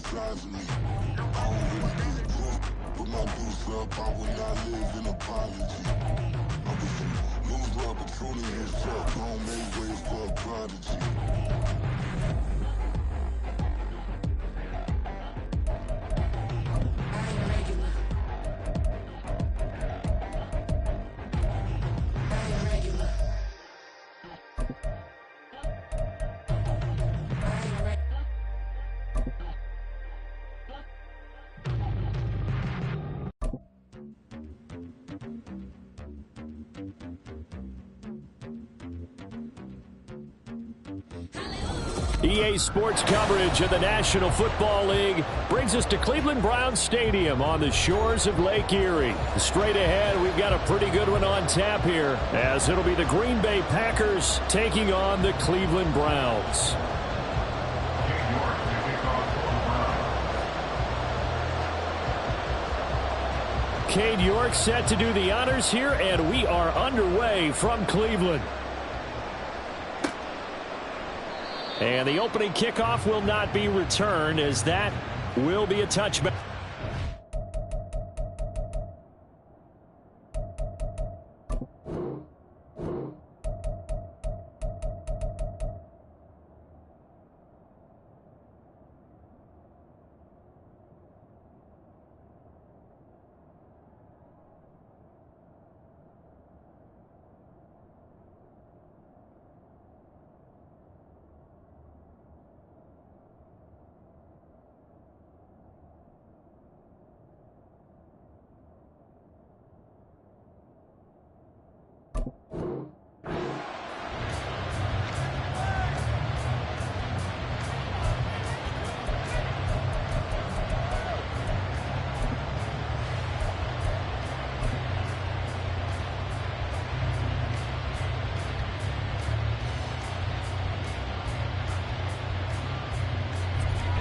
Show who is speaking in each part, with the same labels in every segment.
Speaker 1: size of me. I don't really get drunk, put my deuce up, I will not live in apology. I'm just a loser opportunity and suck, I don't make ways for a prodigy.
Speaker 2: EA Sports coverage of the National Football League brings us to Cleveland Browns Stadium on the shores of Lake Erie. Straight ahead, we've got a pretty good one on tap here, as it'll be the Green Bay Packers taking on the Cleveland Browns. Cade York set to do the honors here, and we are underway from Cleveland. And the opening kickoff will not be returned, as that will be a touchback.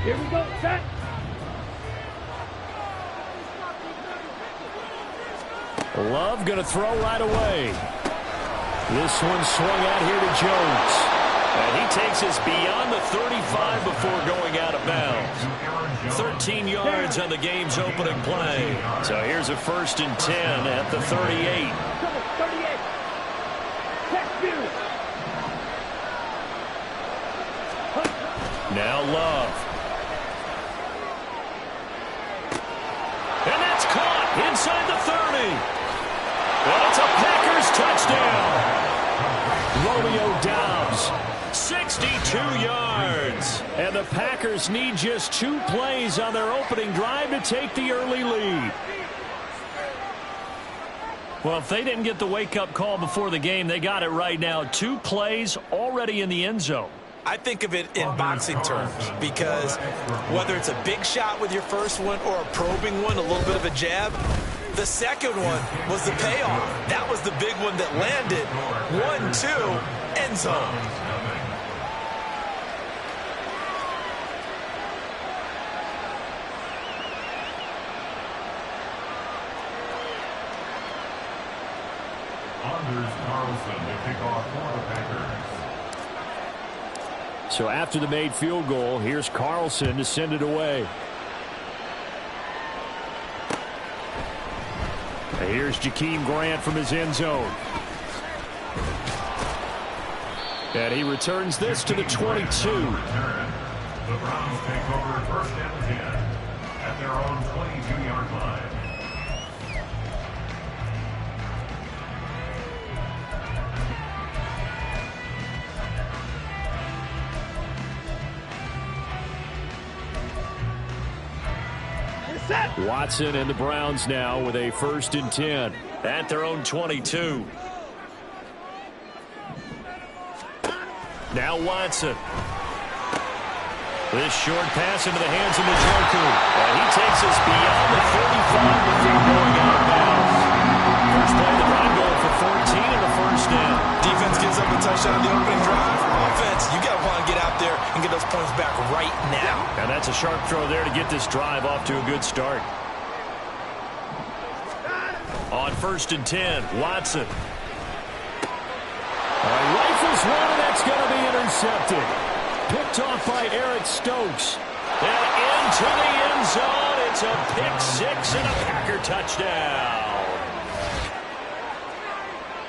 Speaker 3: Here we go, set.
Speaker 2: Love going to throw right away. This one swung out here to Jones. And he takes us beyond the 35 before going out of bounds. 13 yards on the game's opening play. So here's a 1st and 10 at the 38. Now Love. And that's caught inside the 30. And it's a Packers touchdown. Romeo Doubs, 62 yards. And the Packers need just 2 plays on their opening drive to take the early lead. Well, if they didn't get the wake-up call before the game, they got it right now. 2 plays already in the end zone.
Speaker 4: I think of it in boxing terms, because whether it's a big shot with your first one or a probing one, a little bit of a jab, the second one was the payoff. That was the big one that landed. 1-2, end zone.
Speaker 5: Anders Carlson to kick off for the Packers.
Speaker 2: So after the made field goal, here's Carlson to send it away. And here's Jakeem Grant from his end zone. And he returns this to the 22.
Speaker 5: The Browns take over 1st and 10 at their own 22-yard line.
Speaker 2: Watson and the Browns now with a 1st and 10 at their own 22. Now Watson. This short pass into the hands of Njoku. And he takes us beyond the 35 before going out of bounds. First play of the drive going for 14 and a 1st down.
Speaker 4: Defense gives up a touchdown on the opening drive. Offense, you got to want to get out there and get those points back right now.
Speaker 2: And that's a sharp throw there to get this drive off to a good start. On 1st and 10, Watson. Rifles one, and that's going to be intercepted. Picked off by Eric Stokes. And into the end zone. It's a pick six and a Packer touchdown.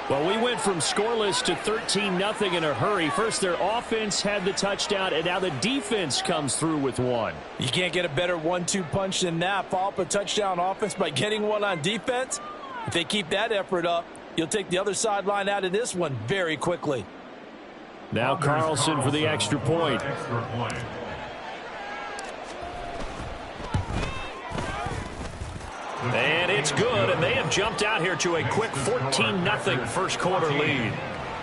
Speaker 2: Well, we went from scoreless to 13-0 in a hurry. First, their offense had the touchdown, and now the defense comes through with one.
Speaker 4: You can't get a better 1-2 punch than that. Follow up a touchdown offense by getting one on defense. If they keep that effort up, you'll take the other sideline out of this one very quickly.
Speaker 2: Now Carlson for the extra point. And it's good, and they have jumped out here to a quick 14-0 first quarter lead.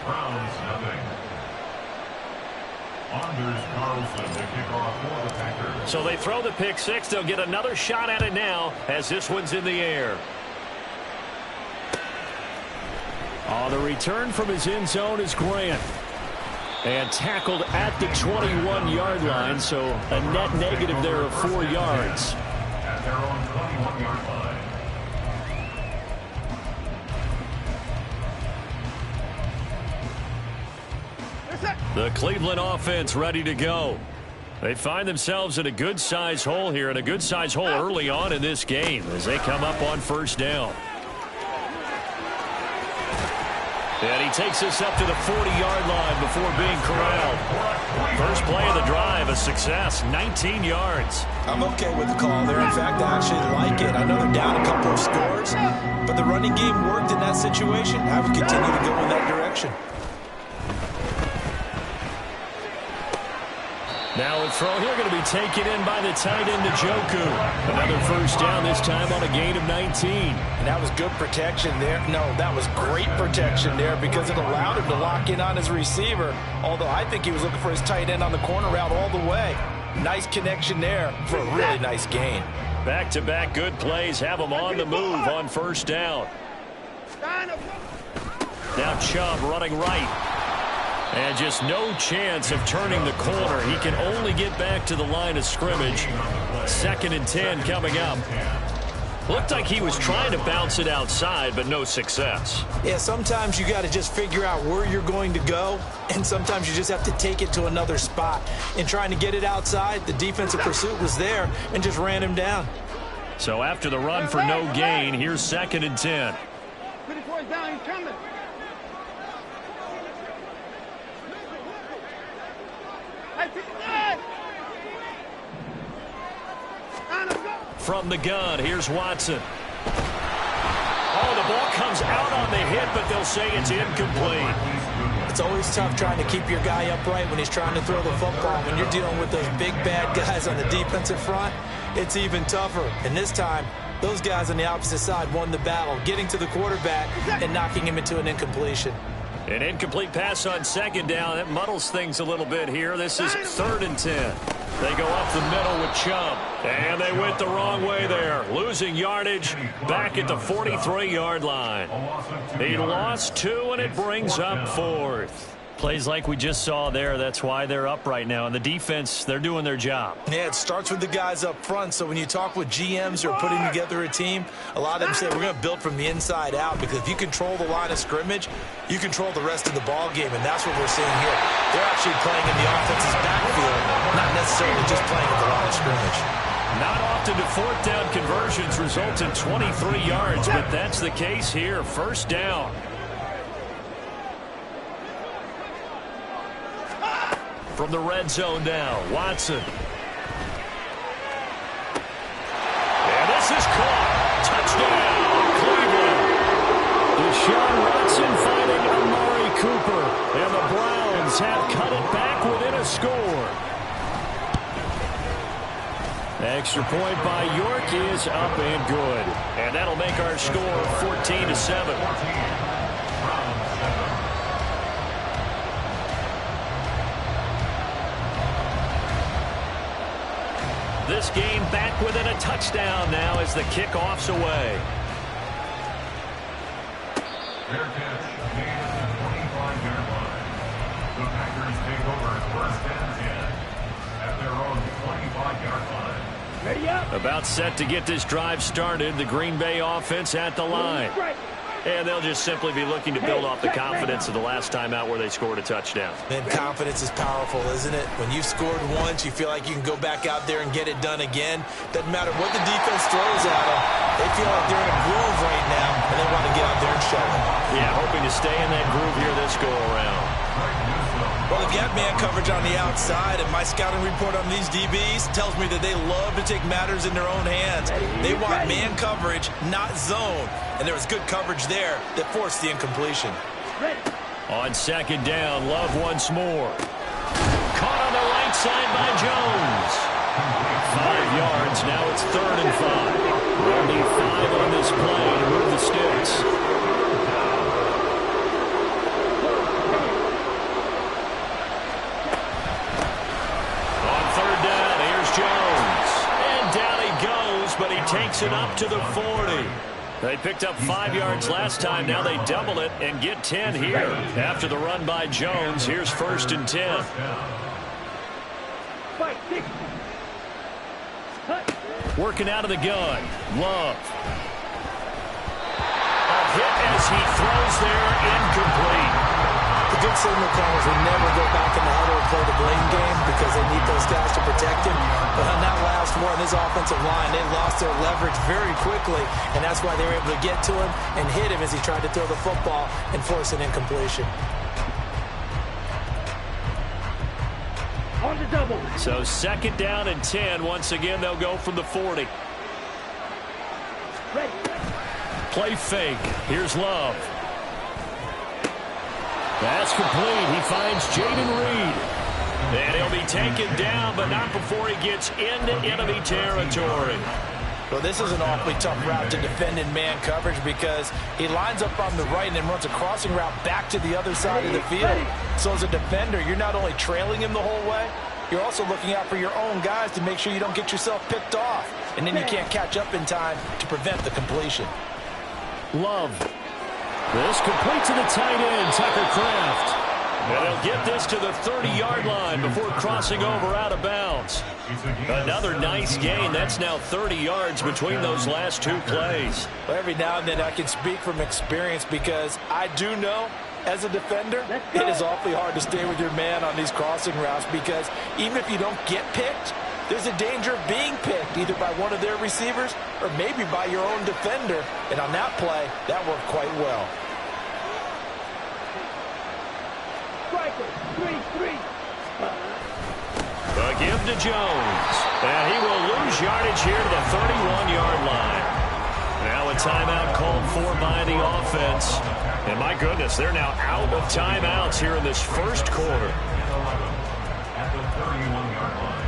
Speaker 5: Browns nothing. Anders Carlson to kick off for the Packers.
Speaker 2: So they throw the pick six. They'll get another shot at it now as this one's in the air. Oh, the return from his end zone is Grant. And tackled at the 21-yard line, so a net negative there of 4 yards.
Speaker 5: At their own 21-yard line.
Speaker 2: The Cleveland offense ready to go. They find themselves in a good-sized hole here, and a good-sized hole early on in this game as they come up on first down. And he takes this up to the 40-yard line before being corralled. First play of the drive, a success, 19 yards.
Speaker 4: I'm okay with the call there. In fact, I actually like it. I know they're down a couple of scores, but the running game worked in that situation. I would continue to go in that direction.
Speaker 2: Now a throw here going to be taken in by the tight end, Njoku. Another first down, this time on a gain of 19.
Speaker 4: And that was good protection there. No, that was great protection there because it allowed him to lock in on his receiver. Although I think he was looking for his tight end on the corner route all the way. Nice connection there for a really nice gain.
Speaker 2: Back-to-back good plays have him on the move on first down. Now Chubb running right. And just no chance of turning the corner. He can only get back to the line of scrimmage. 2nd and 10 coming up. Looked like he was trying to bounce it outside, but no success.
Speaker 4: Yeah, sometimes you got to just figure out where you're going to go, and sometimes you just have to take it to another spot. In trying to get it outside, the defensive pursuit was there and just ran him down.
Speaker 2: So after the run for no gain, here's 2nd and 10.
Speaker 3: Put it towards down, he's coming.
Speaker 2: From the gun, here's Watson. Oh, the ball comes out on the hit, but they'll say it's incomplete.
Speaker 4: It's always tough trying to keep your guy upright when he's trying to throw the football. When you're dealing with those big, bad guys on the defensive front, it's even tougher. And this time, those guys on the opposite side won the battle, getting to the quarterback and knocking him into an incompletion.
Speaker 2: An incomplete pass on 2nd down. That muddles things a little bit here. This is 3rd and 10. They go up the middle with Chubb. And they went the wrong way there. Losing yardage back at the 43-yard line. He lost 2, and it brings up 4th. Plays like we just saw there. That's why they're up right now. And the defense, they're doing their job.
Speaker 4: Yeah, it starts with the guys up front. So when you talk with GMs who are putting together a team, a lot of them say we're going to build from the inside out, because if you control the line of scrimmage, you control the rest of the ball game, and that's what we're seeing here. They're actually playing in the offense's backfield, not necessarily just playing at the line of scrimmage.
Speaker 2: Not often do 4th down conversions result in 23 yards, but that's the case here. First down. From the red zone now, Watson. And this is caught. Touchdown, Cleveland. Deshaun Watson finding Amari Cooper. And the Browns have cut it back within a score. Extra point by York is up and good. And that'll make our score 14-7. This game back within a touchdown now as the kickoff's away.
Speaker 5: Fair catch, made at the 25-yard line. The Packers take over 1st and 10 at their own 25-yard line.
Speaker 3: Ready up.
Speaker 2: About set to get this drive started. The Green Bay offense at the line. And they'll just simply be looking to build off the confidence of the last time out where they scored a touchdown.
Speaker 4: And confidence is powerful, isn't it? When you've scored once, you feel like you can go back out there and get it done again. Doesn't matter what the defense throws at them. They feel like they're in a groove right now, and they want to get out there and show it.
Speaker 2: Yeah, hoping to stay in that groove here this go-around.
Speaker 4: Well, if you have man coverage on the outside, and my scouting report on these DBs tells me that they love to take matters in their own hands. They want man coverage, not zone. And there was good coverage there that forced the incompletion.
Speaker 2: On second down, Love once more. Caught on the right side by Jones. 5 yards, now it's 3rd and 5. They'll need 5 on this play to move the sticks. But he takes it up to the 40. They picked up 5 yards last time. Now they double it and get 10 here. After the run by Jones, here's 1st and 10. Working out of the gun. Love. A hit as he throws there, incomplete.
Speaker 4: The good signal callers will never go back in the huddle and play the blame game because they need those guys to protect him. But on that last one, his offensive line, they lost their leverage very quickly, and that's why they were able to get to him and hit him as he tried to throw the football and force an incompletion.
Speaker 3: On the double.
Speaker 2: So 2nd down and 10. Once again, they'll go from the 40.
Speaker 3: Ready.
Speaker 2: Play fake. Here's Love. That's complete. He finds Jaden Reed. And he'll be taken down, but not before he gets into enemy territory.
Speaker 4: Well, this is an awfully tough route to defend in man coverage because he lines up on the right and then runs a crossing route back to the other side of the field. So as a defender, you're not only trailing him the whole way, you're also looking out for your own guys to make sure you don't get yourself picked off. And then you can't catch up in time to prevent the completion.
Speaker 2: Love. This complete to the tight end, Tucker Kraft. And they'll get this to the 30-yard line before crossing over out of bounds. Another nice gain. That's now 30 yards between those last 2 plays.
Speaker 4: Well, every now and then I can speak from experience because I do know as a defender, it is awfully hard to stay with your man on these crossing routes because even if you don't get picked, there's a danger of being picked either by one of their receivers or maybe by your own defender. And on that play, that worked quite well.
Speaker 2: A give to Jones. And he will lose yardage here to the 31-yard line. Now a timeout called for by the offense. And my goodness, they're now out of timeouts here in this first quarter.
Speaker 5: At the 31-yard line.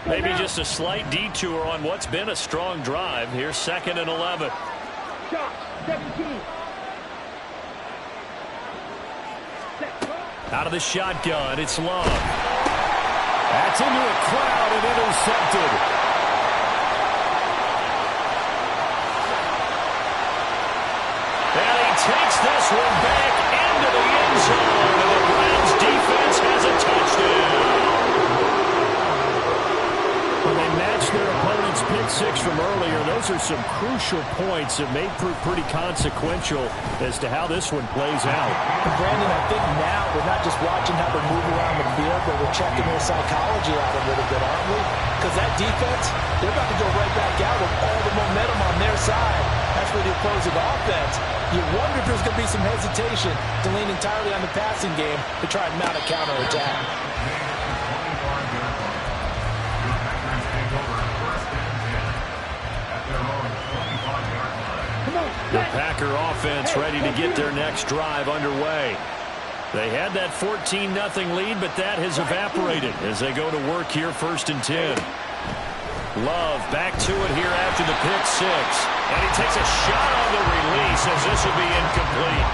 Speaker 2: Maybe just a slight detour on what's been a strong drive. Here's 2nd and 11.
Speaker 3: Shot, 17.
Speaker 2: Out of the shotgun, it's Love. That's into a crowd and intercepted. And he takes this one back into the end zone. And the Browns defense has a touchdown. When they match their opponent's pick six from earlier, those are some crucial points that may prove pretty consequential as to how this one plays out.
Speaker 4: And Brandon, I think now we're not just watching how they move around the field, but we're checking their psychology out a little bit, aren't we? Because that defense, they're about to go right back out with all the momentum on their side. That's for the opposing offense. You wonder if there's going to be some hesitation to lean entirely on the passing game to try and mount a counterattack.
Speaker 2: The Packer offense ready to get their next drive underway. They had that 14-0 lead, but that has evaporated as they go to work here 1st and 10. Love back to it here after the pick six. And he takes a shot on the release as this will be incomplete.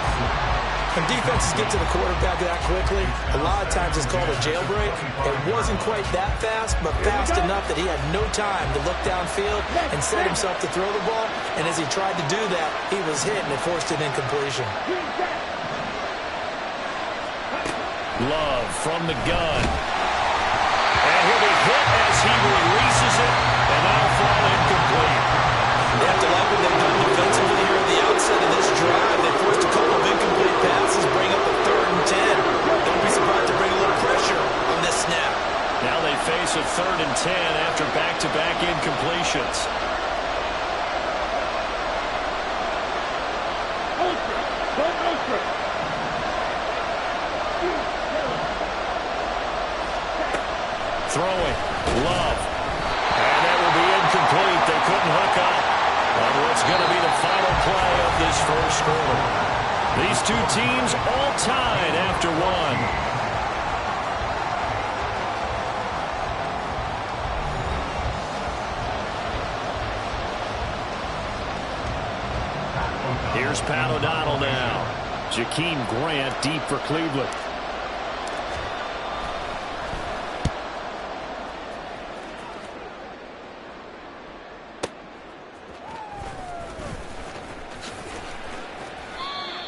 Speaker 4: When defenses get to the quarterback that quickly, a lot of times it's called a jailbreak. It wasn't quite that fast, but fast enough that he had no time to look downfield and set himself to throw the ball. And as he tried to do that, he was hit and it forced an incompletion.
Speaker 2: Love from the gun. And he'll be hit as he releases it, and that'll fall incomplete.
Speaker 4: You have to like what they've done defensively here at the outset of this drive. They forced a couple of incomplete passes, bring up a 3rd and 10. Don't be surprised to bring a little pressure on this snap.
Speaker 2: Now they face a 3rd and 10 after back-to-back incompletions. Throwing. Love. And that will be incomplete. They couldn't hook up on what's going to be the final play of this first quarter. These two teams all tied after one. Here's Pat O'Donnell now. Jakeem Grant deep for Cleveland.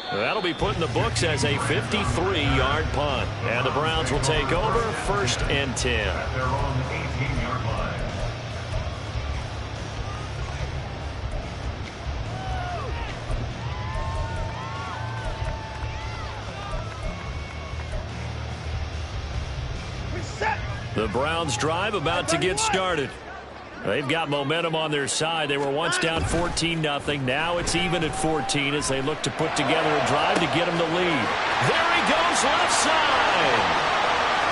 Speaker 2: That'll be put in the books as a 53-yard punt. And the Browns will take over 1st and 10.
Speaker 5: At their own 18-yard line.
Speaker 2: The Browns drive about to get started. They've got momentum on their side. They were once down 14-0. Now it's even at 14 as they look to put together a drive to get them the lead. There he goes left side.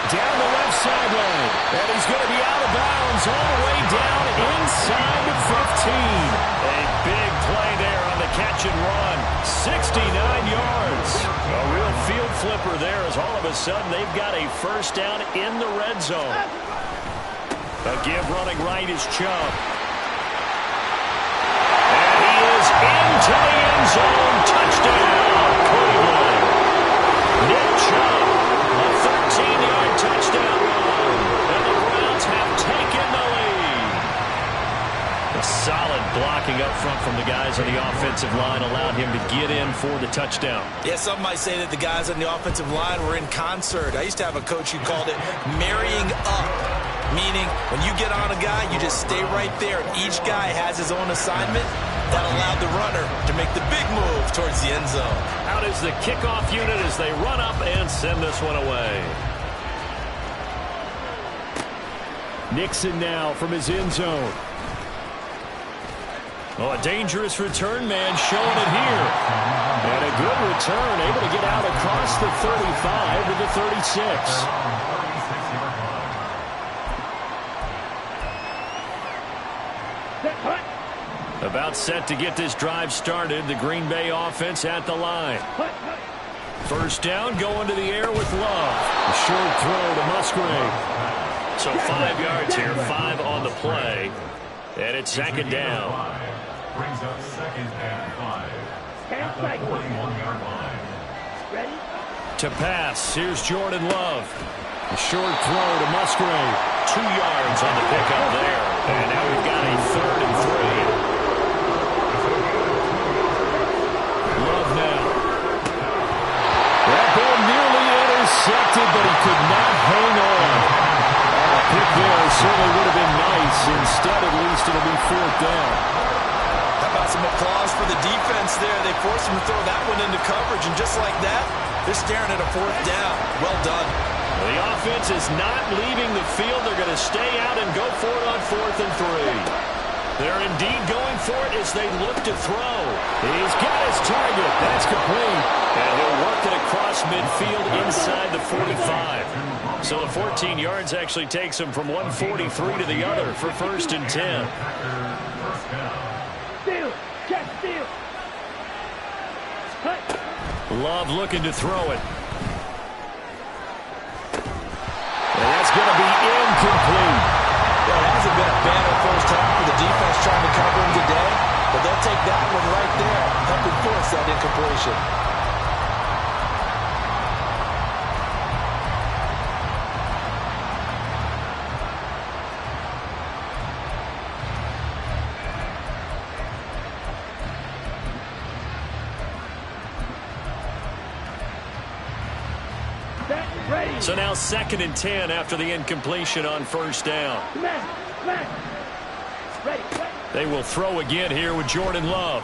Speaker 2: Down the left sideline. And he's going to be out of bounds all the way down inside the 15. A big play there on the catch and run. 69 yards. A real field flipper there as all of a sudden they've got a first down in the red zone. A give running right is Chubb. And he is into the end zone. Touchdown, Cleveland. Nick Chubb, a 13-yard touchdown run. And the Browns have taken the lead. A solid blocking up front from the guys on the offensive line allowed him to get in for the touchdown.
Speaker 4: Yeah, some might say that the guys on the offensive line were in concert. I used to have a coach who called it marrying up. Meaning, when you get on a guy, you just stay right there. And each guy has his own assignment. That allowed the runner to make the big move towards the end zone.
Speaker 2: Out is the kickoff unit as they run up and send this one away. Nixon now from his end zone. Oh, a dangerous return man showing it here. And a good return, able to get out across the 35 to the 36. About set to get this drive started. The Green Bay offense at the line. First down, going to the air with Love. A short throw to Musgrave. So 5 yards here, 5 on the play. And it's 2nd down.
Speaker 5: Brings up 2nd and 5. At the 41-yard line.
Speaker 3: Ready?
Speaker 2: To pass, here's Jordan Love. A short throw to Musgrave. 2 yards on the pickup there. And now we've got a 3rd and 3. Love now. That ball nearly intercepted, but he could not hang on. A pick there certainly would have been nice. Instead, at least, it'll be 4th down.
Speaker 4: How about some applause for the defense there? They forced him to throw that one into coverage, and just like that, they're staring at a 4th down. Well done.
Speaker 2: The offense is not leaving the field. They're going to stay out and go for it on 4th and 3. They're indeed going for it as they look to throw. He's got his target. That's complete. And he'll work it across midfield inside the 45. So the 14 yards actually takes him from 143 to the other for 1st and 10.
Speaker 3: Steal. Check steal.
Speaker 2: Love looking to throw it. And that's going to be incomplete.
Speaker 4: Well, it hasn't been a banner first half for the defense trying to cover him today, but they'll take that one right there, helping force that incompletion.
Speaker 2: So now 2nd and 10 after the incompletion on first down.
Speaker 3: Smash. Ready.
Speaker 2: They will throw again here with Jordan Love.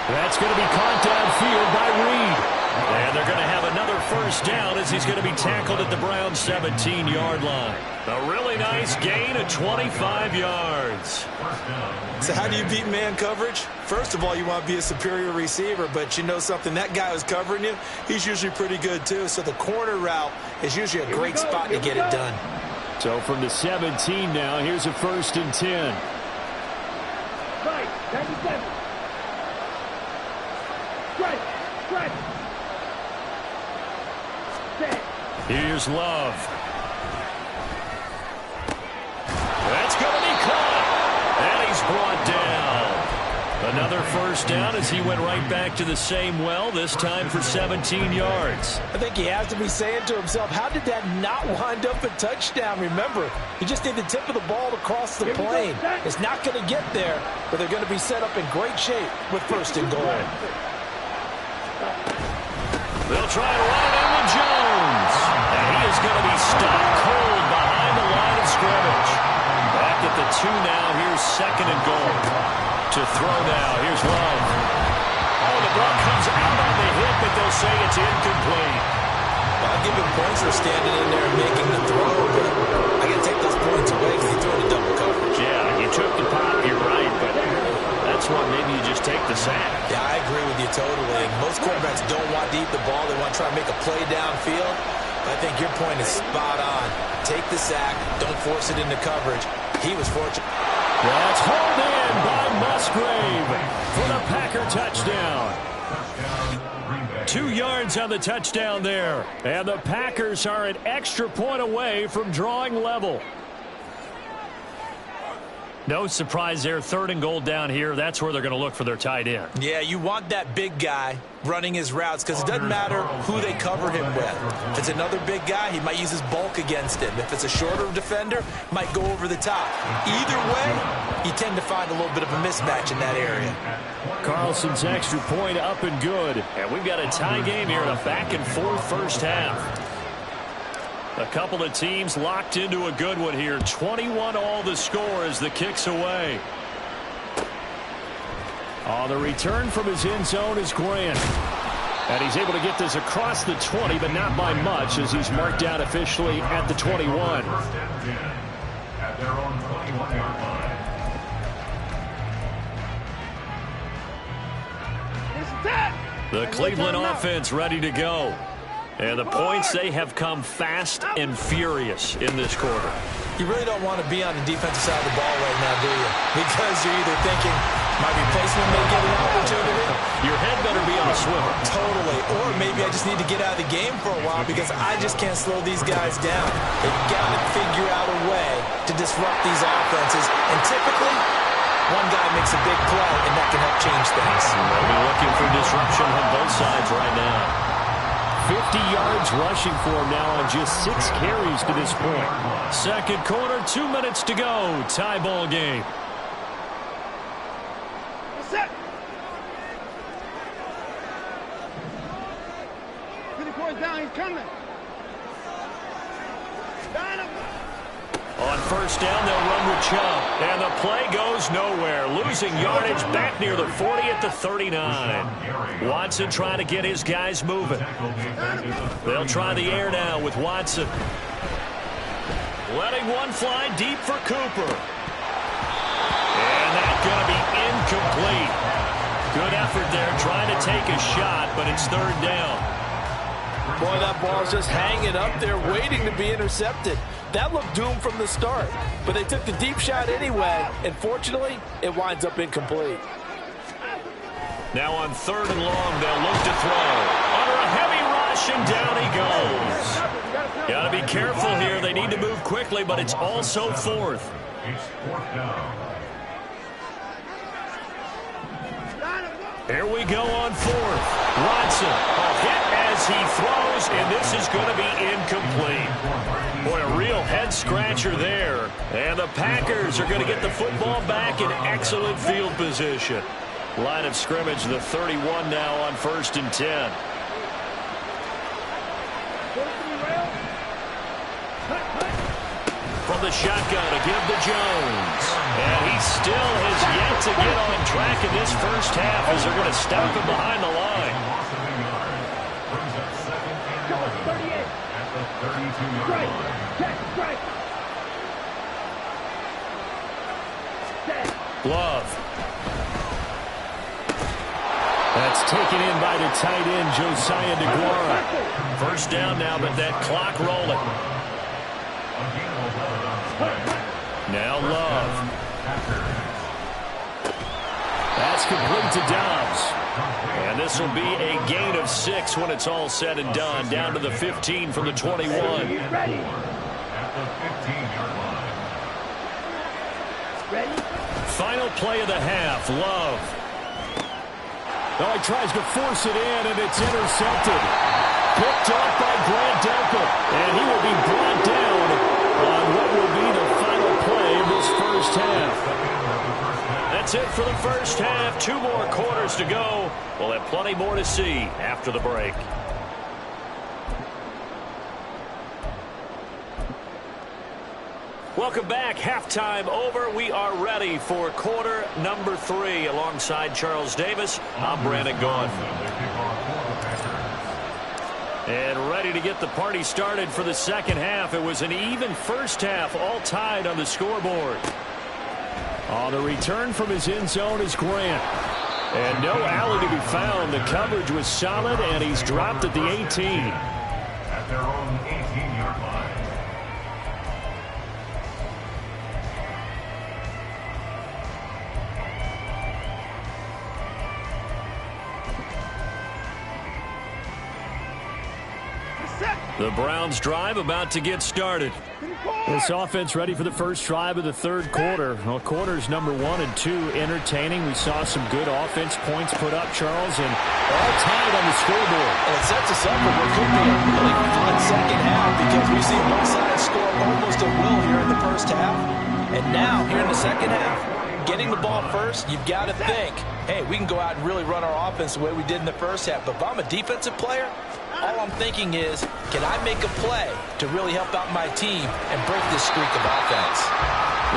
Speaker 2: That's going to be caught downfield by Reed. And they're going to have another first down as he's going to be tackled at the Browns' 17-yard line. A really nice gain of 25 yards.
Speaker 4: So how do you beat man coverage? First of all, you want to be a superior receiver, but you know something, that guy who's covering you, he's usually pretty good too. So the corner route is usually a great spot to get it done.
Speaker 2: So from the 17 now, here's a 1st and 10.
Speaker 3: Right. 97. Strike.
Speaker 2: Here's Love. That's going to be caught. And he's brought down. Another first down as he went right back to the same well, this time for 17 yards.
Speaker 4: I think he has to be saying to himself, how did that not wind up a touchdown? Remember, you just need the tip of the ball to cross the plane. It's not going to get there, but they're going to be set up in great shape with 1st and goal.
Speaker 2: They'll try to run it in with Jones. And he is going to be stopped cold behind the line of scrimmage. Back at the 2 now. Here's 2nd and goal. To throw now. Here's Love. Oh, the ball comes out on the hip, but they'll say it's incomplete.
Speaker 4: I'll give him points for standing in there and making the throw, but I got to take those points away because he threw in a double coverage.
Speaker 2: Yeah, you took the pop, you're right, but that's why maybe you just take the sack.
Speaker 4: Yeah, I agree with you totally. Most quarterbacks don't want to eat the ball. They want to try and make a play downfield. I think your point is spot on. Take the sack. Don't force it into coverage. He was fortunate.
Speaker 2: That's hauled in by Musgrave for the Packer touchdown. 2 yards on the touchdown there. And the Packers are an extra point away from drawing level. No surprise there. 3rd and goal down here. That's where they're going to look for their tight end.
Speaker 4: Yeah, you want that big guy running his routes because it doesn't matter who they cover him with. If it's another big guy, he might use his bulk against him. If it's a shorter defender, might go over the top. Either way, you tend to find a little bit of a mismatch in that area.
Speaker 2: Carlson's extra point up and good. And we've got a tie game here in a back-and-forth first half. A couple of teams locked into a good one here. 21 all the score as the kick's away. On the return from his end zone is Grant. And he's able to get this across the 20, but not by much as he's marked down officially at the 21.
Speaker 5: 1st and 10 at their own 21-yard line.
Speaker 2: The Cleveland offense ready to go. And the points, they have come fast and furious in this quarter.
Speaker 4: You really don't want to be on the defensive side of the ball right now, do you? Because you're either thinking, my replacement may get an opportunity.
Speaker 2: Your head better be on a swivel.
Speaker 4: Totally. Or maybe I just need to get out of the game for a while because I just can't slow these guys down. They've got to figure out a way to disrupt these offenses. And typically, one guy makes a big play, and that can help change things.
Speaker 2: They'll be looking for disruption on both sides right now. 50 yards rushing for him now on just 6 carries to this point. 2nd quarter, 2 minutes to go. Tie ball game.
Speaker 3: Set. 3 down, he's coming.
Speaker 2: On first down, they'll run with Chubb. And the play goes nowhere. Losing yardage back near the 40 at the 39. Watson trying to get his guys moving. They'll try the air now with Watson. Letting one fly deep for Cooper. And that's going to be incomplete. Good effort there trying to take a shot, but it's 3rd down.
Speaker 4: Boy, that ball's just hanging up there waiting to be intercepted. That looked doomed from the start, but they took the deep shot anyway, and fortunately, it winds up incomplete.
Speaker 2: Now on 3rd and long, they'll look to throw. Under a heavy rush, and down he goes. Got to be careful here. They need to move quickly, but it's also 4th.
Speaker 5: It's 4th down.
Speaker 2: Here we go on 4th. Watson, a hit as he throws, and this is going to be incomplete. Boy, a real head-scratcher there. And the Packers are going to get the football back in excellent field position. Line of scrimmage, the 31 now on 1st and 10. the shotgun to give to Jones. And he still has yet to get on track in this first half as they're going to stop him behind the line.
Speaker 5: Brings up second and 11 at the 32-yard
Speaker 3: Strike.
Speaker 5: line.
Speaker 3: Check. Strike. Set.
Speaker 2: Love. That's taken in by the tight end, Josiah DeGuara. First down now, but that clock rolling. Now Love. That's complete to Dobbs. And this will be a gain of 6 when it's all said and done. Down to the 15 from the 21.
Speaker 3: Ready.
Speaker 5: At the 15-yard line.
Speaker 3: Ready.
Speaker 2: Final play of the half, Love. Oh, he tries to force it in, and it's intercepted. Picked off by Grant Delpit. And he will be brought down on what will be the final play of this first half. That's it for the first half. 2 more quarters to go. We'll have plenty more to see after the break. Welcome back. Halftime over. We are ready for quarter number 3. Alongside Charles Davis, I'm Brandon Gaughan. And ready to get the party started for the second half. It was an even first half, all tied on the scoreboard. On the return from his end zone is Grant. And no alley to be found. The coverage was solid, and he's dropped at the 18.
Speaker 5: At their own 18-yard line.
Speaker 2: The Browns drive about to get started. This offense ready for the first drive of the third quarter. Well, quarters number 1 and 2 entertaining. We saw some good offense points put up, Charles, and all tied on the scoreboard.
Speaker 4: And it sets us up for what could be a really fun second half because we've seen both sides score almost at will here in the first half. And now, here in the second half, getting the ball first, you've got to think, hey, we can go out and really run our offense the way we did in the first half. But if I'm a defensive player, all I'm thinking is, can I make a play to really help out my team and break this streak of offense?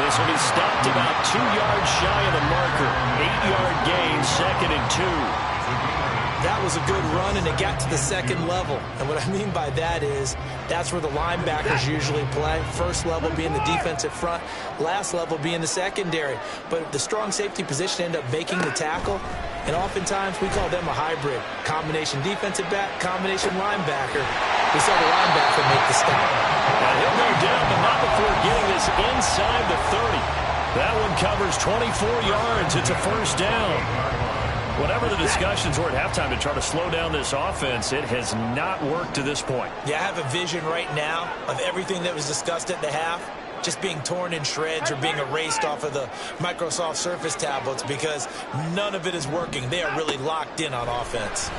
Speaker 2: This will be stopped about 2 yards shy of the marker. 8-yard gain, 2nd and 2.
Speaker 4: That was a good run, and it got to the second level. And what I mean by that is that's where the linebackers usually play. First level being the defensive front, last level being the secondary. But the strong safety position ended up making the tackle. And oftentimes we call them a hybrid. Combination defensive back, combination linebacker. We saw the linebacker make the stop.
Speaker 2: And he'll go down, but not before getting this inside the 30. That one covers 24 yards. It's a first down. Whatever the discussions were at halftime to try to slow down this offense, it has not worked to this point.
Speaker 4: Yeah, I have a vision right now of everything that was discussed at the half just being torn in shreds or being erased off of the Microsoft Surface tablets because none of it is working. They are really locked in on offense.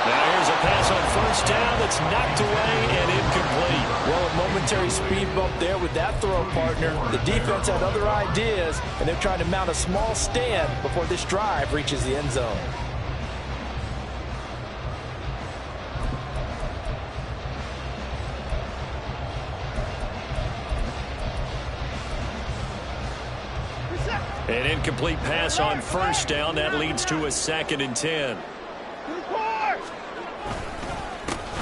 Speaker 2: Now here's a pass on first down that's knocked away and incomplete.
Speaker 4: Well, a momentary speed bump there with that throw partner. The defense had other ideas, and they're trying to mount a small stand before this drive reaches the end zone.
Speaker 2: An incomplete pass on first down. That leads to a 2nd and 10.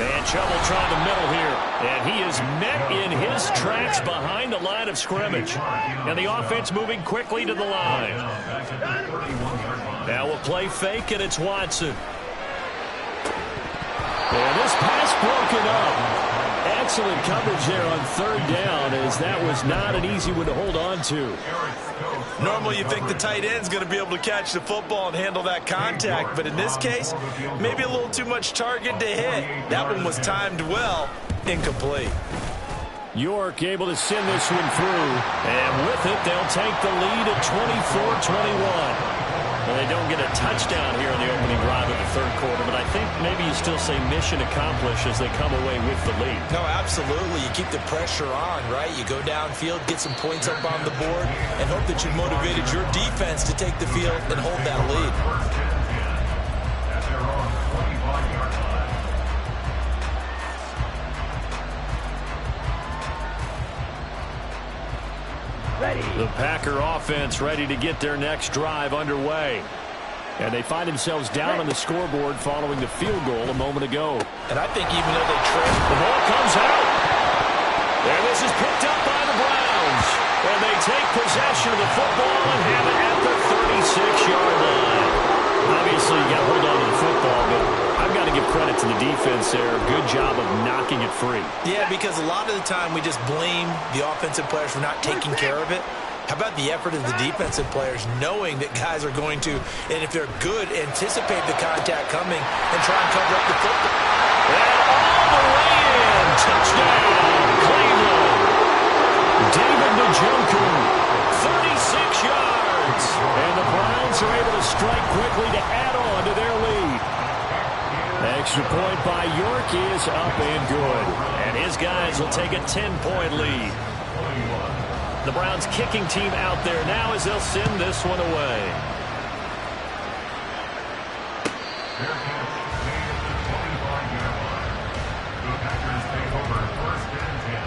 Speaker 2: And trouble trying the middle here. And he is met in his tracks behind the line of scrimmage. And the offense moving quickly to the line. Now we'll play fake, and it's Watson. And this pass broken up. Excellent coverage there on third down, as that was not an easy one to hold on to.
Speaker 4: Normally you think the tight end's going to be able to catch the football and handle that contact, but in this case, maybe a little too much target to hit. That one was timed well, incomplete.
Speaker 2: York able to send this one through, and with it, they'll take the lead at 24-21. Well, they don't get a touchdown here in the opening drive of the third quarter, but I think maybe you still say mission accomplished as they come away with the lead.
Speaker 4: No, absolutely. You keep the pressure on, right? You go downfield, get some points up on the board, and hope that you motivated your defense to take the field and hold that lead.
Speaker 2: The Packer offense ready to get their next drive underway. And they find themselves down on the scoreboard following the field goal a moment ago.
Speaker 4: And I think even though they trailed,
Speaker 2: the ball comes out. And this is picked up by the Browns. And they take possession of the football and have it at the 36-yard line. Obviously, you got to hold on to the football, but I've got to give credit to the defense there. Good job of knocking it free.
Speaker 4: Yeah, because a lot of the time we just blame the offensive players for not taking care of it. How about the effort of the defensive players knowing that guys are going to, and if they're good, anticipate the contact coming and try and cover up the football.
Speaker 2: And all the way in. Touchdown, Cleveland. David Njoku, 36 yards. And the Browns are able to strike quickly to add on to their lead. Extra point by York is up and good. And his guys will take a 10-point lead. The Browns kicking team out there now as they'll send this one away.
Speaker 5: Fair catch made at the 25-yard line. The Packers take over first and 10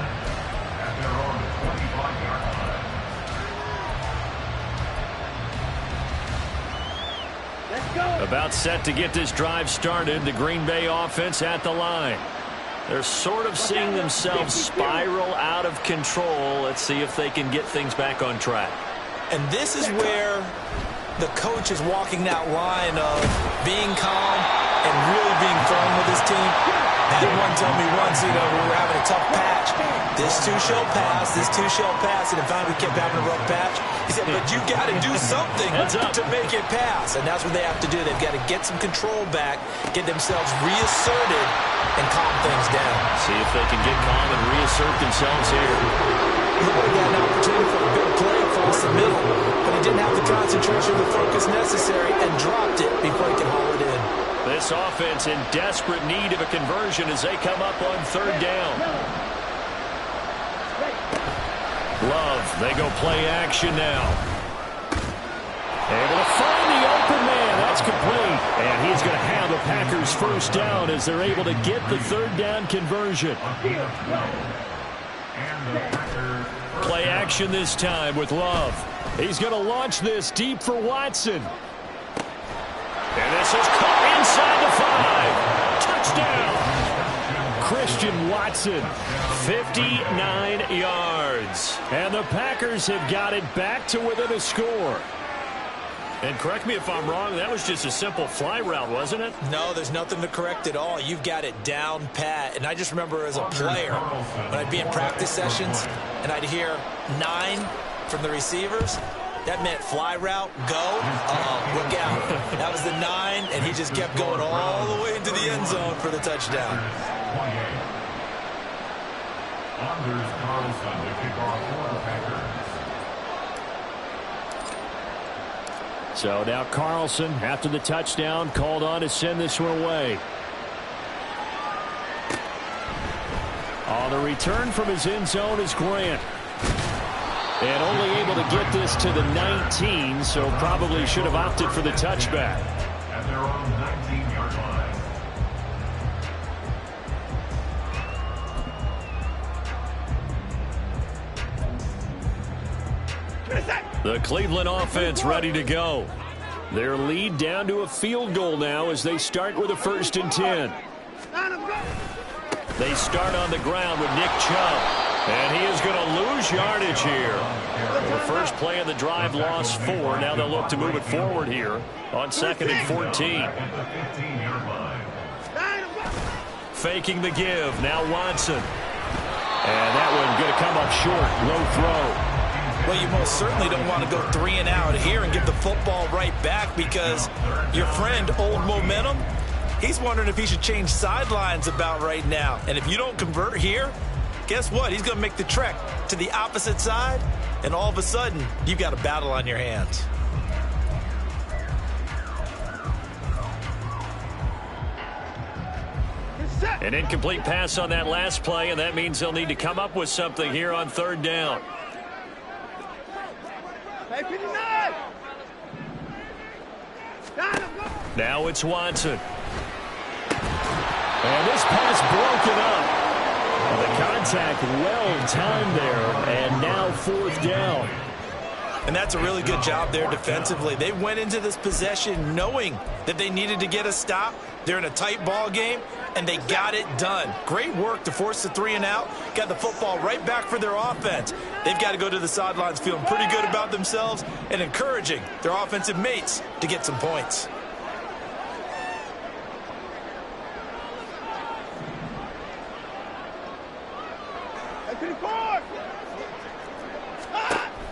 Speaker 5: at their own 25-yard line.
Speaker 3: Let's go.
Speaker 2: About set to get this drive started. The Green Bay offense at the line. They're sort of seeing themselves spiral out of control. Let's see if they can get things back on track.
Speaker 4: And this is where the coach is walking that line of being calm and really being firm with his team. I had one tell me once, we were having a tough patch. This too shall pass, this too shall pass. And in fact, we kept having a rough patch. He said, but you got to do something to make it pass. And that's what they have to do. They've got to get some control back, get themselves reasserted, and calm things down.
Speaker 2: See if they can get calm and reassert themselves here.
Speaker 4: He would have got an opportunity for a big play across the middle, but he didn't have the concentration or the focus necessary and dropped it before he could haul it in.
Speaker 2: This offense in desperate need of a conversion as they come up on third down. Love, they go play action now. Able to find the open man. That's complete. And he's going to have the Packers first down as they're able to get the third down conversion. Play action this time with Love. He's going to launch this deep for Watson. And this is caught inside the 5. Touchdown. Christian Watson, 59 yards. And the Packers have got it back to within a score. And correct me if I'm wrong, that was just a simple fly route, wasn't it?
Speaker 4: No, there's nothing to correct at all. You've got it down pat. And I just remember as a player, when I'd be in practice sessions and I'd hear 9 from the receivers, that meant fly route, go, look out. That was the 9, and he just kept going all the way into the end zone for the touchdown.
Speaker 5: Anders Carlson to kick off for the Packers.
Speaker 2: So now Carlson, after the touchdown, called on to send this one away. On the return from his end zone is Grant. And only able to get this to the 19, so probably should have opted for the touchback.
Speaker 5: At their own 19-yard line.
Speaker 2: The Cleveland offense ready to go. Their lead down to a field goal now as they start with a 1st and 10. They start on the ground with Nick Chubb. And he is going to lose yardage here. The first play of the drive lost 4. Now they'll look to move it forward here on 2nd and 14. Faking the give. Now Watson. And that one going to come up short. Low throw.
Speaker 4: Well, you most certainly don't want to go 3 and out here and give the football right back because your friend, Old Momentum, he's wondering if he should change sidelines about right now. And if you don't convert here, guess what? He's going to make the trek to the opposite side, and all of a sudden, you've got a battle on your hands.
Speaker 2: An incomplete pass on that last play, and that means they'll need to come up with something here on 3rd down. Now it's Watson. And this pass broken up. The contact well timed there, and now 4th down.
Speaker 4: And that's a really good job there defensively. They went into this possession knowing that they needed to get a stop. They're in a tight ball game, and they got it done. Great work to force the 3 and out. Got the football right back for their offense. They've got to go to the sidelines feeling pretty good about themselves and encouraging their offensive mates to get some points.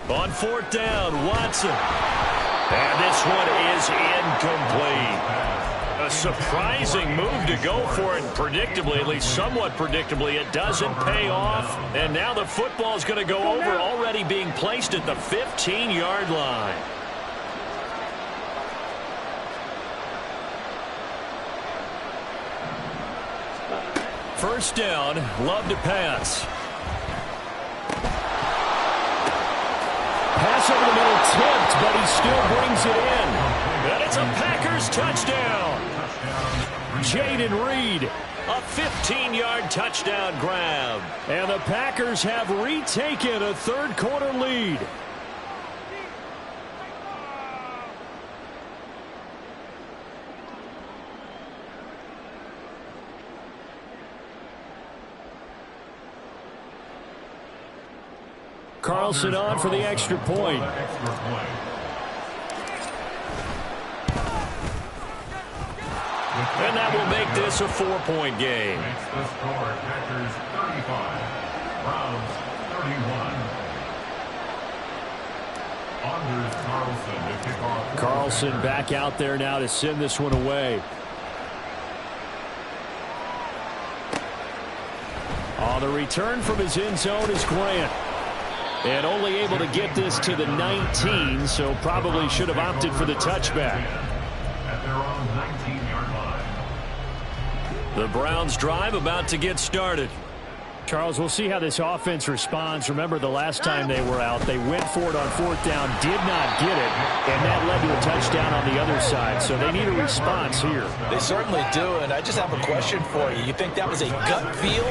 Speaker 2: On 4th down, Watson. And this one is incomplete. A surprising move to go for it, and predictably, at least somewhat predictably, it doesn't pay off. And now the football is going to go over, already being placed at the 15-yard line. First down, Love to pass. Pass over the middle, tipped, but he still brings it in. And it's a Packers touchdown. Jaden Reed, a 15-yard touchdown grab. And the Packers have retaken a third-quarter lead. Carlson on for the extra point. And that will make this a 4-point game.
Speaker 5: Makes the score Packers 35, Browns 31. Anders Carlson to kick off.
Speaker 2: Carlson back out there now to send this one away. On the return from his end zone is Grant. And only able to get this to the 19, so probably should have opted for the touchback.
Speaker 5: At their own 19-yard line.
Speaker 2: The Browns drive about to get started. Charles, we'll see how this offense responds. Remember, the last time they were out, they went for it on 4th down, did not get it, and that led to a touchdown on the other side. So they need a response here.
Speaker 4: They certainly do, and I just have a question for you. You think that was a gut feel,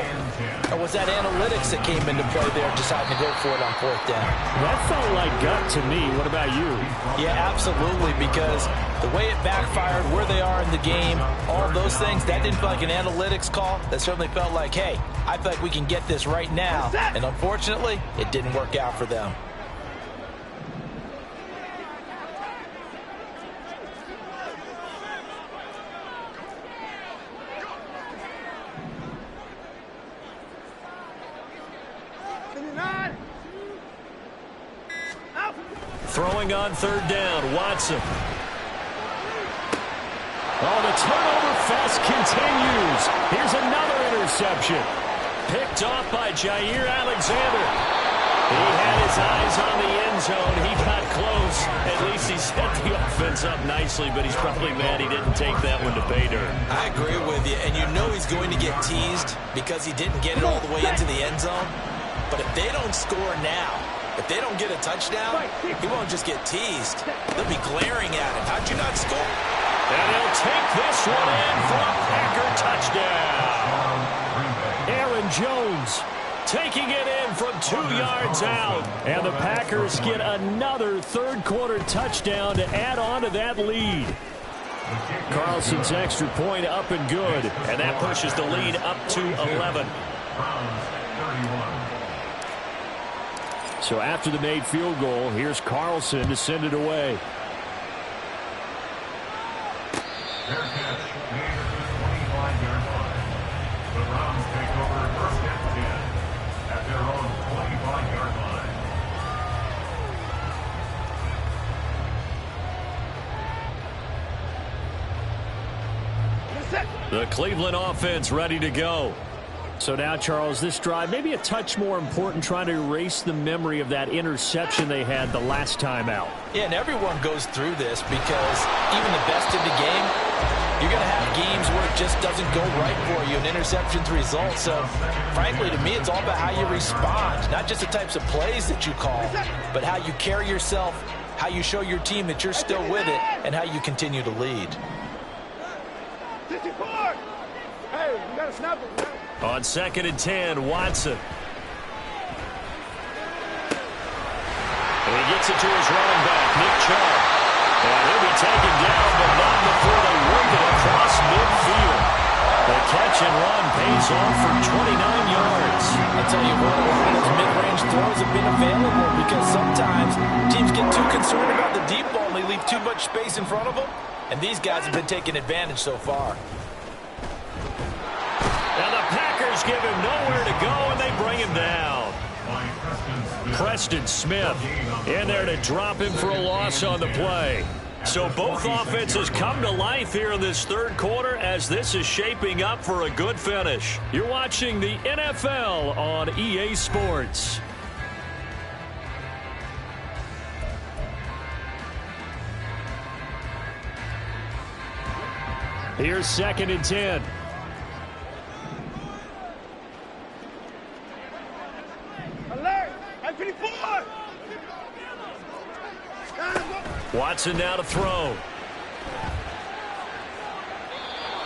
Speaker 4: or was that analytics that came into play there deciding to go for it on 4th down?
Speaker 2: That felt like gut to me. What about you?
Speaker 4: Yeah, absolutely, because the way it backfired, where they are in the game, all of those things, that didn't feel like an analytics call. That certainly felt like, hey, I feel like we can get this right now. And unfortunately, it didn't work out for them.
Speaker 2: Throwing on 3rd down, Watson. Oh, the turnover fest continues. Here's another interception. Picked off by Jair Alexander. He had his eyes on the end zone. He got close. At least he set the offense up nicely, but he's probably mad he didn't take that one to pay dirt.
Speaker 4: I agree with you, and you know he's going to get teased because he didn't get it all the way into the end zone. But if they don't score now, if they don't get a touchdown, he won't just get teased. They'll be glaring at him. How'd you not score?
Speaker 2: And he'll take this one in for a Packer touchdown. Aaron Jones taking it in from 2 yards out. And the Packers get another third-quarter touchdown to add on to that lead. Carlson's extra point up and good. And that pushes the lead up to 11. So after the made field goal, here's Carlson to send it away.
Speaker 5: Their catch made at the 25-yard line. The Browns take over 1st and 10 at their own 25-yard line.
Speaker 2: The Cleveland offense ready to go. So now, Charles, this drive maybe a touch more important, trying to erase the memory of that interception they had the last time out.
Speaker 4: Yeah, and everyone goes through this because even the best in the game, you're going to have games where it just doesn't go right for you, and interceptions result. So, frankly, to me, it's all about how you respond, not just the types of plays that you call, but how you carry yourself, how you show your team that you're still with it, and how you continue to lead.
Speaker 3: 54! Hey, you got to snap it.
Speaker 2: On 2nd and 10, Watson. gets it to his running back, Nick Chubb. And he'll be taken down, but not before they work it across midfield. The catch and run pays off for 29 yards.
Speaker 4: I tell you what, a lot of those mid-range throws have been available because sometimes teams get too concerned about the deep ball and they leave too much space in front of them. And these guys have been taking advantage so far.
Speaker 2: And the Packers give him nowhere to go, and they bring him down. Preston Smith in there to drop him for a loss on the play. So both offenses come to life here in this third quarter as this is shaping up for a good finish. You're watching the NFL on EA Sports. Here's 2nd and 10.
Speaker 3: Alert! M54!
Speaker 2: Watson now to throw.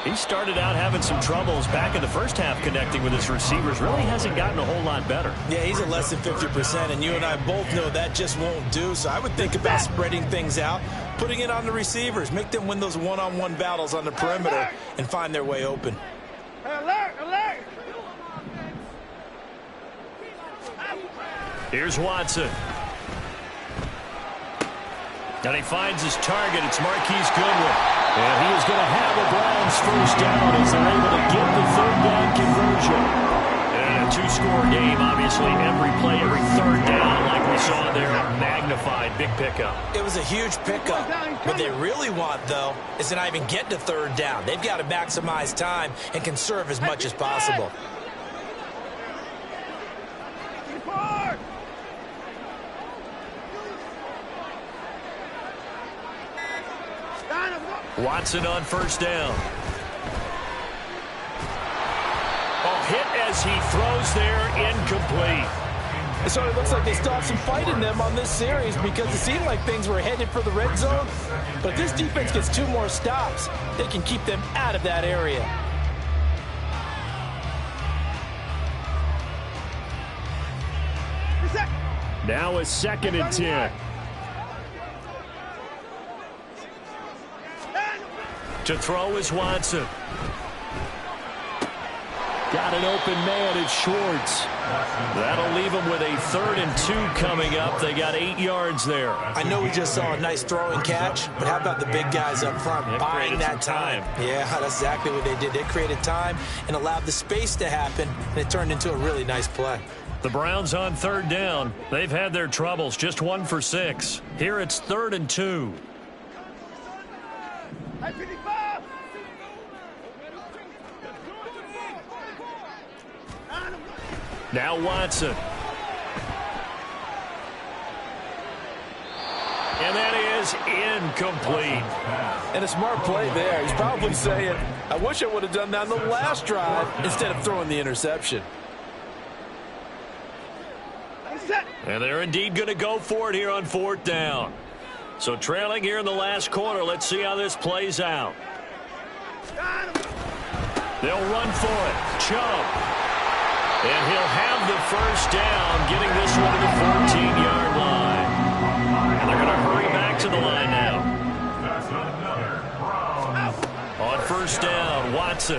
Speaker 2: He started out having some troubles back in the first half connecting with his receivers. Really hasn't gotten a whole lot better.
Speaker 4: Yeah, he's at less than 50%, and you and I both know that just won't do. So I would think about spreading things out, putting it on the receivers, make them win those one-on-one battles on the perimeter and find their way open.
Speaker 3: Alert! Alert!
Speaker 2: Here's Watson. And he finds his target. It's Marquise Goodwin. And he is going to have the Browns first down as they're able to get the third down conversion. And a two-score game, obviously, every play, every third down, like we saw there, magnified, big pickup.
Speaker 4: It was a huge pickup. What they really want, though, is to not even get to third down. They've got to maximize time and conserve as much as possible.
Speaker 2: Watson on first down. Oh, hit as he throws there, incomplete.
Speaker 4: So it looks like they still have some fight in them on this series because it seemed like things were headed for the red zone. But if this defense gets 2 more stops, they can keep them out of that area.
Speaker 2: Now a 2nd and 10. To throw is Watson. Got an open man, it's Schwartz. That'll leave them with a 3rd and 2 coming up. They got 8 yards there.
Speaker 4: I know we just saw a nice throwing catch, but how about the big guys up front buying that time? Yeah, that's exactly what they did. They created time and allowed the space to happen, and it turned into a really nice play.
Speaker 2: The Browns on 3rd down. They've had their troubles, just 1 for 6. Here it's 3rd and 2. Now Watson. And that is incomplete.
Speaker 4: And a smart play there. He's probably saying, I wish I would have done that on the last drive instead of throwing the interception.
Speaker 2: And they're indeed going to go for it here on 4th down. So trailing here in the last quarter. Let's see how this plays out. They'll run for it. Chubb. And he'll have the first down, getting this one to the 14-yard line. And they're going to hurry back to the line now. On first down, Watson.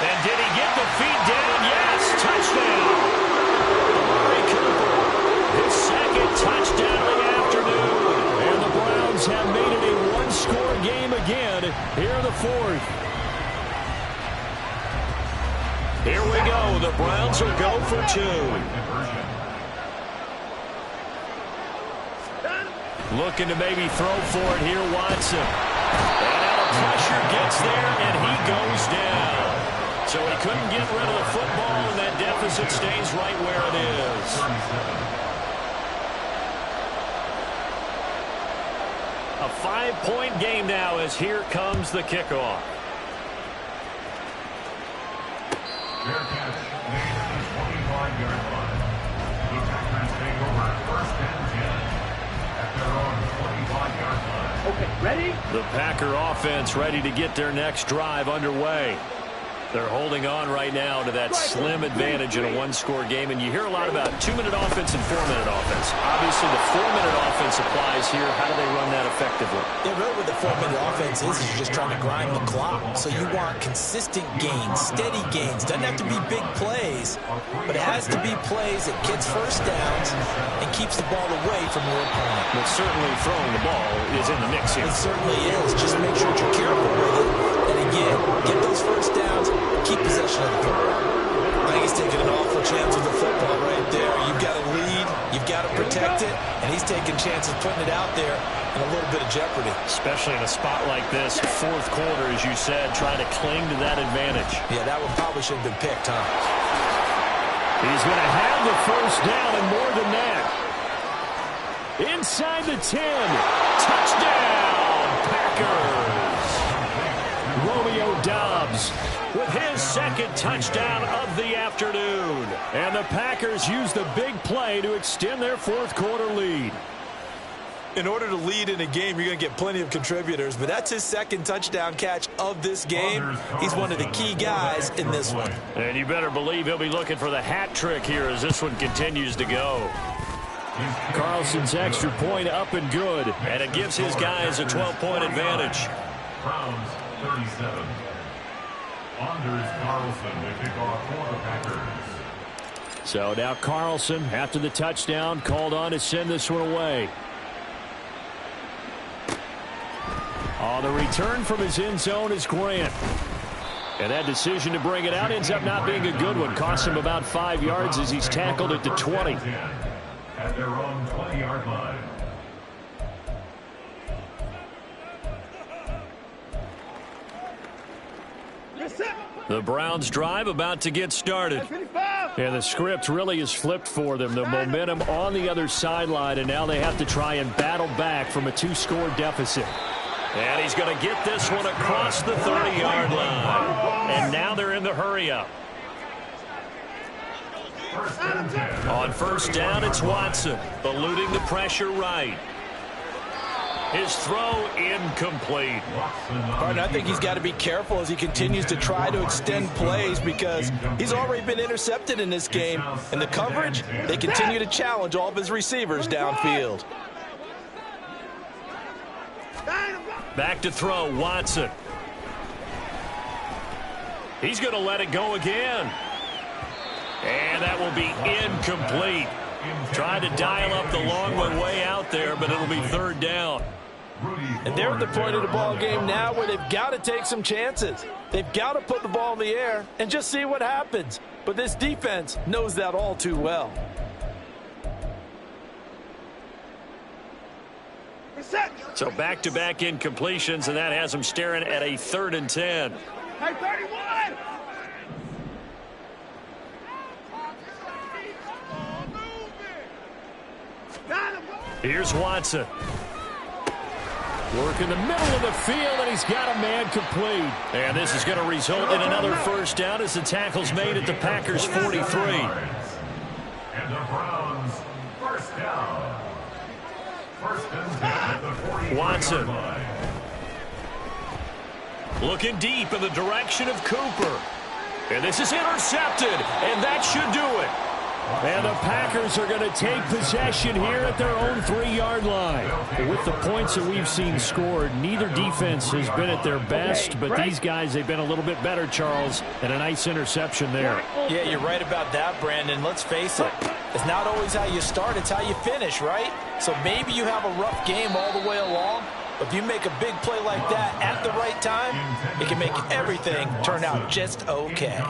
Speaker 2: And did he get the feet down? Yes, touchdown. Amari Cooper, his 2nd touchdown of the afternoon. And the Browns have made it a 1-score game again here in the 4th. Here we go. The Browns will go for 2. Looking to maybe throw for it here, Watson. And now the pressure gets there, and he goes down. So he couldn't get rid of the football, and that deficit stays right where it is. A 5-point game now as here comes the kickoff.
Speaker 5: Fair catch made at the 25-yard line. The Packers take over 1st and 10 at their own 25-yard line.
Speaker 3: Okay, ready?
Speaker 2: The Packer offense ready to get their next drive underway. They're holding on right now to that slim advantage in a one-score game, and you hear a lot about 2-minute offense and 4-minute offense. Obviously, the 4-minute offense applies here. How do they run that effectively?
Speaker 4: Yeah, really what the 4-minute offense is you're just trying to grind the clock. So you want consistent gains, steady gains. Doesn't have to be big plays, but it has to be plays that gets first downs and keeps the ball away from your opponent.
Speaker 2: But certainly throwing the ball is in the mix here.
Speaker 4: It certainly is. Just make sure that you're careful with it. And again, get those first downs, keep possession of the football. I think he's taking an awful chance with the football right there. You've got to lead, you've got to protect it, and he's taking chances putting it out there in a little bit of jeopardy.
Speaker 2: Especially in a spot like this, fourth quarter, as you said, trying to cling to that advantage.
Speaker 4: Yeah, that one probably should have been picked, huh?
Speaker 2: He's going to have the first down and more than that. Inside the 10. Touchdown, Packers. Romeo Doubs with his second touchdown of the afternoon. And the Packers use the big play to extend their fourth quarter lead.
Speaker 4: In order to lead in a game, you're going to get plenty of contributors, but that's his second touchdown catch of this game. He's one of the key guys in this one.
Speaker 2: And you better believe he'll be looking for the hat trick here as this one continues to go. Carlson's extra point up and good, and it gives his guys a 12-point advantage.
Speaker 5: Browns 37. Anders Carlson to kick off for the Packers.
Speaker 2: So now Carlson, after the touchdown, called on to send this one away. On the return from his end zone is Grant. And that decision to bring it out ends up not being a good one. Costs him about 5 yards as he's tackled at the 20.
Speaker 5: At their own 20-yard line.
Speaker 2: The Browns drive about to get started. And the script really is flipped for them. The momentum on the other sideline, and now they have to try and battle back from a 2-score deficit. And he's going to get this one across the 30-yard line. And now they're in the hurry-up. On first down, it's Watson, eluding the pressure right. His throw incomplete.
Speaker 4: Pardon, I think he's got to be careful as he continues to try to extend plays because he's already been intercepted in this game. And the coverage, they continue to challenge all of his receivers downfield.
Speaker 2: Back to throw, Watson. He's going to let it go again. And that will be incomplete. Trying to dial up the long one way out there, but it'll be third down.
Speaker 4: And they're at the point of the ball game now where they've got to take some chances. They've got to put the ball in the air and just see what happens. But this defense knows that all too well.
Speaker 2: So back-to-back incompletions, and that has them staring at a 3rd and 10.
Speaker 3: Hey, 31!
Speaker 2: Here's Watson. Work in the middle of the field, and he's got a man complete. And this is going to result in another first down as the tackle's made at the Packers' 43.
Speaker 5: And the Browns first down. First and 10 at the 40-yard
Speaker 2: Watson.
Speaker 5: line.
Speaker 2: Looking deep in the direction of Cooper. And this is intercepted, and that should do it. And the Packers are going to take possession here at their own 3-yard line. With the points that we've seen scored, neither defense has been at their best, but these guys, they've been a little bit better, Charles, and a nice interception there.
Speaker 4: Yeah, you're right about that, Brandon. Let's face it. It's not always how you start, it's how you finish, right? So maybe you have a rough game all the way along, but if you make a big play like that at the right time, it can make everything turn out just okay.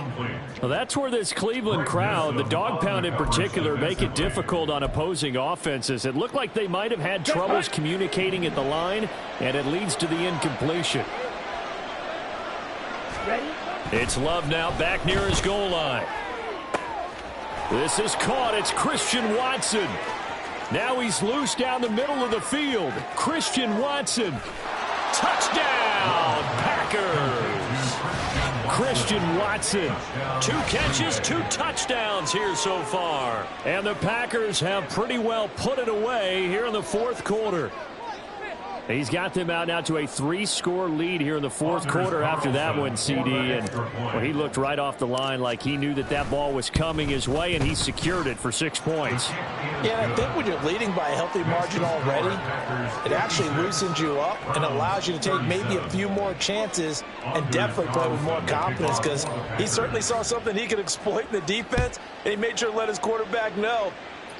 Speaker 2: Well, that's where this Cleveland crowd, the dog pound in particular, make it difficult on opposing offenses. It looked like they might have had troubles communicating at the line, and it leads to the incompletion. It's Love now back near his goal line. This is caught. It's Christian Watson. Now he's loose down the middle of the field. Christian Watson. Touchdown, Packers. Christian Watson. 2 catches, 2 touchdowns here so far. And the Packers have pretty well put it away here in the fourth quarter. He's got them out now to a 3-score lead here in the fourth quarter after that one, CD. And well, he looked right off the line like he knew that that ball was coming his way, and he secured it for 6 points.
Speaker 4: Yeah, and I think when you're leading by a healthy margin already, it actually loosens you up and allows you to take maybe a few more chances and definitely play with more confidence, because he certainly saw something he could exploit in the defense, and he made sure to let his quarterback know,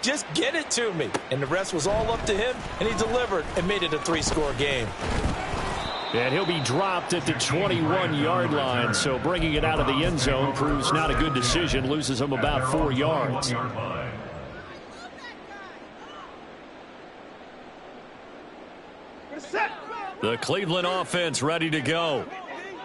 Speaker 4: just get it to me. And the rest was all up to him, and he delivered and made it a 3-score game.
Speaker 2: And he'll be dropped at the 21-yard line, so bringing it out of the end zone proves not a good decision, loses him about 4 yards. The Cleveland offense ready to go.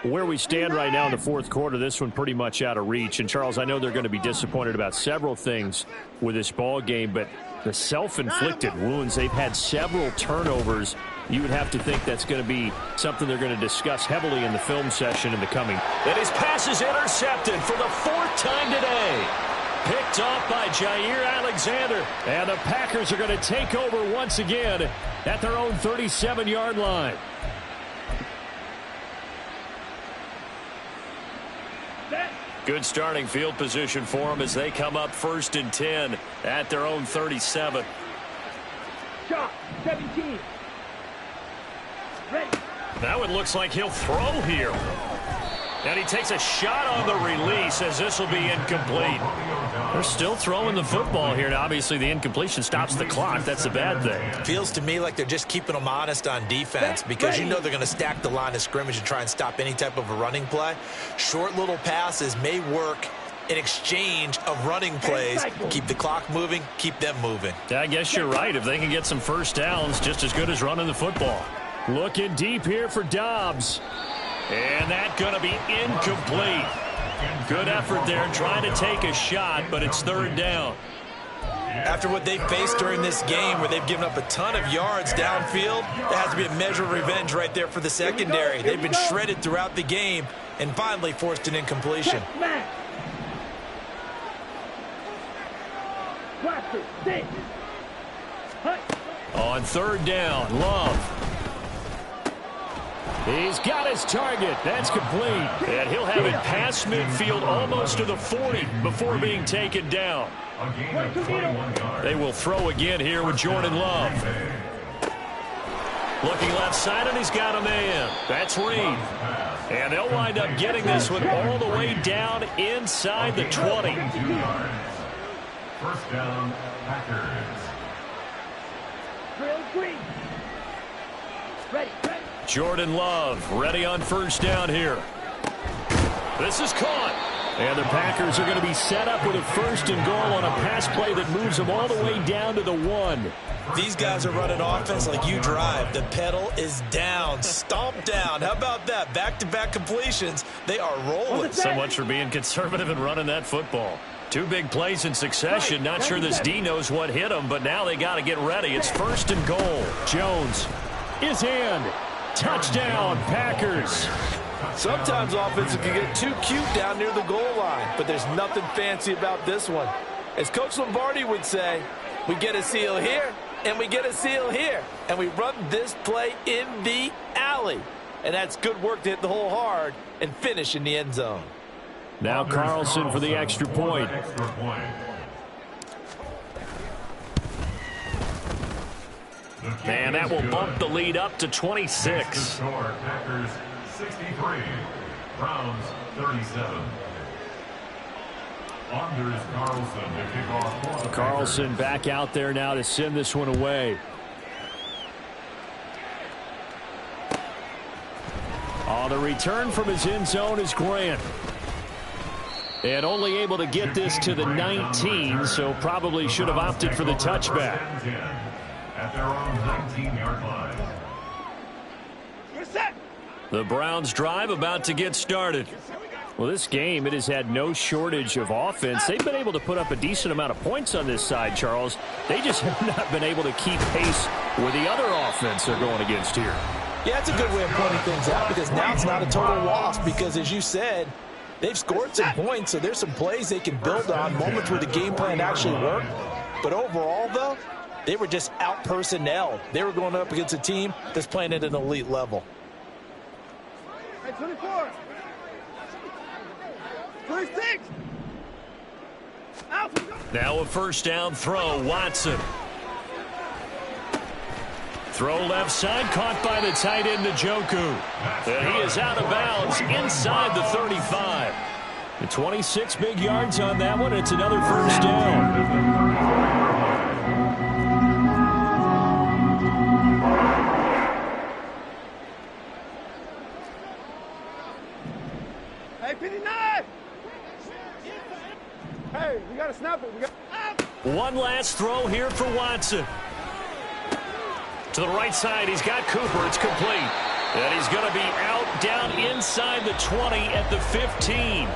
Speaker 2: Where we stand right now in the fourth quarter, this one pretty much out of reach. And, Charles, I know they're going to be disappointed about several things with this ball game, but the self-inflicted wounds, they've had several turnovers. You would have to think that's going to be something they're going to discuss heavily in the film session in the coming. And his pass is intercepted for the 4th time today. Picked off by Jair Alexander. And the Packers are going to take over once again at their own 37-yard line. Good starting field position for them as they come up 1st and 10 at their own 37.
Speaker 3: Shot, 17. Ready.
Speaker 2: That one looks like he'll throw here. And he takes a shot on the release as this will be incomplete. They're still throwing the football here. Now, obviously, the incompletion stops the clock. That's a bad thing.
Speaker 4: Feels to me like they're just keeping them honest on defense, because you know they're going to stack the line of scrimmage and try and stop any type of a running play. Short little passes may work in exchange of running plays. Keep the clock moving, keep them moving.
Speaker 2: I guess you're right. If they can get some first downs, just as good as running the football. Looking deep here for Dobbs. And that's going to be incomplete. Good effort there trying to take a shot, but it's 3rd down.
Speaker 4: After what they faced during this game, where they've given up a ton of yards downfield, there has to be a measure of revenge right there for the secondary. They've been shredded throughout the game and finally forced an incompletion.
Speaker 2: On 3rd down, Love. He's got his target. That's complete. And he'll have it past midfield almost to the 40 before being taken down. They will throw again here with Jordan Love. Looking left side, and he's got a man. That's Reed. And they'll wind up getting this one all the way down inside the 20.
Speaker 5: 1st down, Packers.
Speaker 3: Ready.
Speaker 2: Jordan Love ready on 1st down here. This is caught. And the Packers are going to be set up with a 1st and goal on a pass play that moves them all the way down to the 1.
Speaker 4: These guys are running offense like you drive. The pedal is down, stomped down. How about that? Back-to-back completions. They are rolling.
Speaker 2: So much for being conservative and running that football. 2 big plays in succession. Not sure this D knows what hit them, but now they got to get ready. It's 1st and goal. Jones is in. Touchdown, Packers.
Speaker 6: Sometimes offenses can get too cute down near the goal line, but there's nothing fancy about this one. As Coach Lombardi would say, we get a seal here, and we get a seal here, and we run this play in the alley. And that's good work to hit the hole hard and finish in the end zone.
Speaker 2: Now Carlson for the extra point. And that will bump the lead up to 26.
Speaker 5: Packers 63, Browns 37. Anders Carlson to kick off for the
Speaker 2: Carlson back out there now to send this one away. The return from his end zone is Grant. And only able to get this to the 19, so probably should have opted for the touchback.
Speaker 5: At their own 19-yard line.
Speaker 2: The Browns drive about to get started. Well, this game, it has had no shortage of offense. They've been able to put up a decent amount of points on this side, Charles. They just have not been able to keep pace with the other offense they're going against here.
Speaker 4: Yeah, that's a good way of pointing things out, because now it's not a total loss, because as you said, they've scored some points, so there's some plays they can build on, moments where the game plan actually worked. But overall, though, They were just out personnel. They were going up against a team that's playing at an elite level.
Speaker 3: Hey, 24. 26. Out.
Speaker 2: Now a first down throw, Watson. Throw left side, caught by the tight end, Njoku. And he is out of bounds inside the 35. And 26 big yards on that one. It's another first down.
Speaker 3: Hey, 59. Hey, we got to snap it. We got.
Speaker 2: One last throw here for Watson. To the right side, he's got Cooper. It's complete. And he's going to be out down inside the 20 at the 15.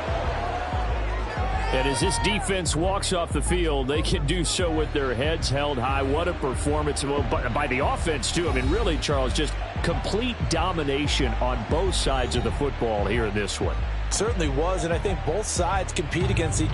Speaker 2: And as this defense walks off the field, they can do so with their heads held high. What a performance by the offense, too. I mean, really, Charles, just complete domination on both sides of the football here in this one.
Speaker 4: Certainly was, and I think both sides compete against each